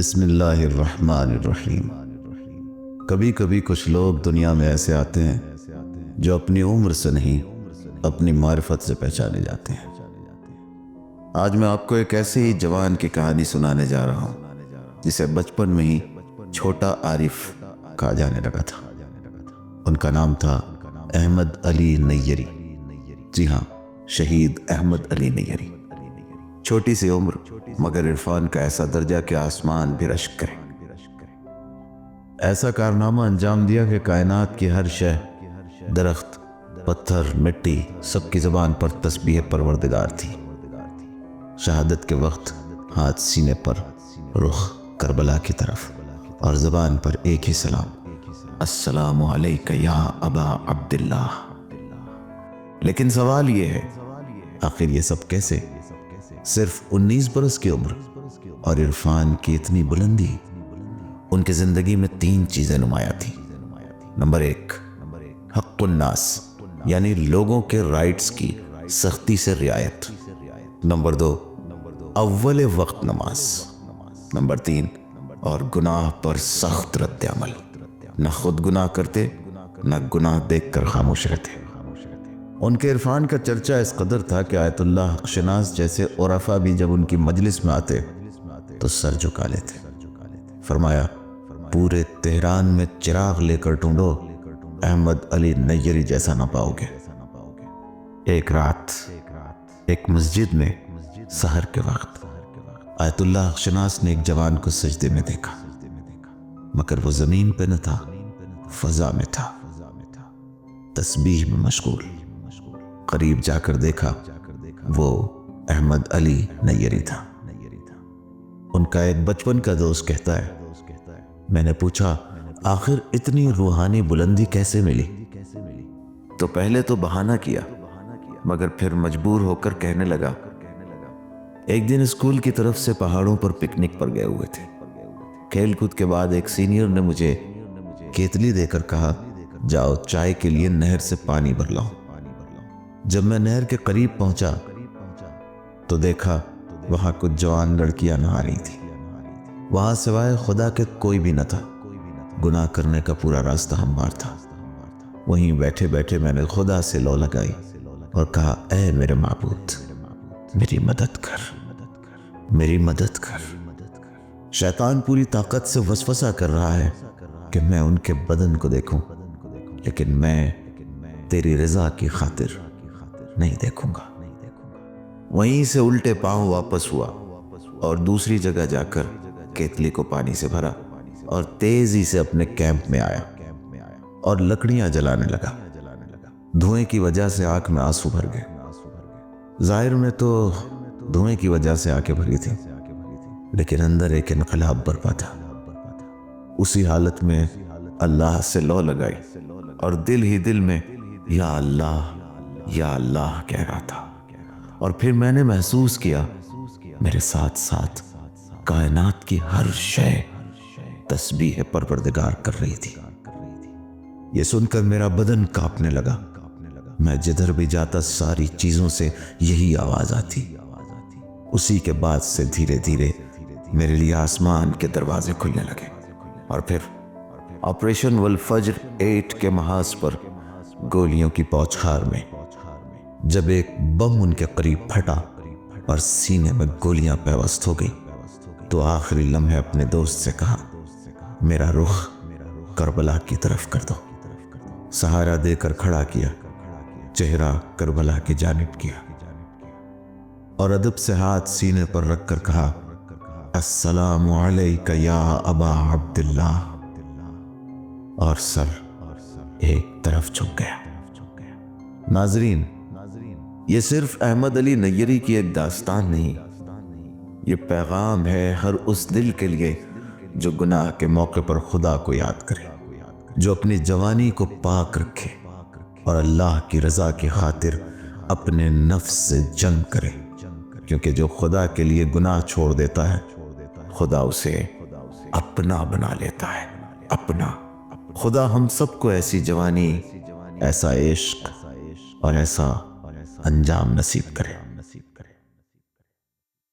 بسم اللہ الرحمن الرحیم۔ کبھی کبھی کچھ لوگ دنیا میں ایسے آتے ہیں جو اپنی عمر سے نہیں اپنی معرفت سے پہچانے جاتے ہیں۔ آج میں آپ کو ایک ایسی جوان کی کہانی سنانے جا رہا ہوں جسے بچپن میں ہی چھوٹا عارف کہا جانے لگا تھا۔ ان کا نام تھا احمد علی نیری۔ جی ہاں، شہید احمد علی نیری۔ چھوٹی سی عمر مگر عرفان کا ایسا درجہ کہ آسمان بھی رشک کرے۔ ایسا کارنامہ انجام دیا کہ کائنات کی ہر شے، درخت، پتھر، مٹی، سب کی زبان پر تسبیح پروردگار تھی۔ شہادت کے وقت ہاتھ سینے پر، رخ کربلا کی طرف، اور زبان پر ایک ہی سلام، السلام علیک یا ابا عبداللہ۔ لیکن سوال یہ ہے، آخر یہ سب کیسے؟ صرف 19 برس کی عمر اور عرفان کی اتنی بلندی۔ ان کی زندگی میں 3 چیزیں نمایاں تھیں۔ نمبر 1، حق الناس، یعنی لوگوں کے رائٹس کی سختی سے رعایت۔ نمبر 2، اول وقت نماز۔ نمبر 3، اور گناہ پر سخت رد عمل۔ نہ خود گناہ کرتے، نہ گناہ دیکھ کر خاموش رہتے۔ ان کے عرفان کا چرچا اس قدر تھا کہ آیت اللہ شناس جیسے عرفا بھی جب ان کی مجلس میں آتے تو سر جھکا لیتے۔ فرمایا، پورے تہران میں چراغ لے کر ڈھونڈو، احمد علی نیری جیسا نہ پاؤ گے۔ ایک رات ایک مسجد میں سحر کے وقت آیت اللہ شناس نے ایک جوان کو سجدے میں دیکھا، مگر وہ زمین پہ نہ تھا، فضا میں تھا، تسبیح میں مشغول۔ قریب جا کر دیکھا، وہ احمد علی نیری تھا۔ ان کا ایک بچپن کا دوست کہتا ہے، میں نے پوچھا، آخر اتنی روحانی بلندی کیسے ملی؟ تو پہلے تو بہانہ کیا، مگر پھر مجبور ہو کر کہنے لگا، ایک دن اسکول کی طرف سے پہاڑوں پر پکنک پر گئے ہوئے تھے۔ کھیل کود کے بعد ایک سینئر نے مجھے کیتلی دے کر کہا، جاؤ چائے کے لیے نہر سے پانی بھر لاؤ۔ جب میں نہر کے قریب پہنچا تو دیکھا وہاں کچھ جوان لڑکیاں نہا رہی تھی۔ وہاں سوائے خدا کے کوئی بھی نہ تھا۔ گناہ کرنے کا پورا راستہ ہموار تھا۔ وہیں بیٹھے بیٹھے میں نے خدا سے لو لگائی اور کہا، اے میرے معبود، میری مدد کر، میری مدد کر۔ شیطان پوری طاقت سے وسوسہ کر رہا ہے کہ میں ان کے بدن کو دیکھوں، لیکن میں تیری رضا کی خاطر نہیں دیکھوں گا۔ وہیں سے الٹے پاؤں واپس ہوا اور دوسری جگہ جا کر کیتلی کو پانی سے بھرا اور تیزی سے اپنے کیمپ میں آیا اور لکڑیاں جلانے لگا۔ دھوئیں کی وجہ سے آنکھ میں آنسو بھر گئے۔ ظاہر میں تو دھوئیں کی وجہ سے آنکھیں بھری تھیں، لیکن اندر ایک انقلاب برپا تھا۔ اسی حالت میں اللہ سے لو لگائی اور دل ہی دل میں یا اللہ یا اللہ کہہ رہا تھا۔ اور پھر میں نے محسوس کیا میرے ساتھ ساتھ کائنات کی ہر شے تسبیح پروردگار کر رہی تھی۔ یہ سن کر میرا بدن کانپنے لگا۔ میں جدھر بھی جاتا ساری چیزوں سے یہی آواز آتی۔ اسی کے بعد سے دھیرے دھیرے میرے لیے آسمان کے دروازے کھلنے لگے، اور پھر آپریشن والفجر 8 کے محاذ پر گولیوں کی بوچھار میں جب ایک بم ان کے قریب پھٹا اور سینے میں گولیاں پیوست ہو گئی، تو آخری لمحے اپنے دوست سے کہا، میرا رخ کربلا کی طرف کر دو۔ سہارا دے کر کھڑا کیا، چہرہ کربلا کی جانب کیا اور ادب سے ہاتھ سینے پر رکھ کر کہا، السلام علیک یا ابا عبداللہ، اور سر ایک طرف جھک گیا۔ ناظرین، یہ صرف احمد علی نیری کی ایک داستان نہیں، یہ پیغام ہے ہر اس دل کے لیے جو گناہ کے موقع پر خدا کو یاد کرے، جو اپنی جوانی کو پاک رکھے اور اللہ کی رضا کی خاطر اپنے نفس سے جنگ کرے، کیونکہ جو خدا کے لیے گناہ چھوڑ دیتا ہے، خدا اسے اپنا بنا لیتا ہے، اپنا۔ خدا ہم سب کو ایسی جوانی، ایسا عشق اور ایسا انجام نصیب کرے۔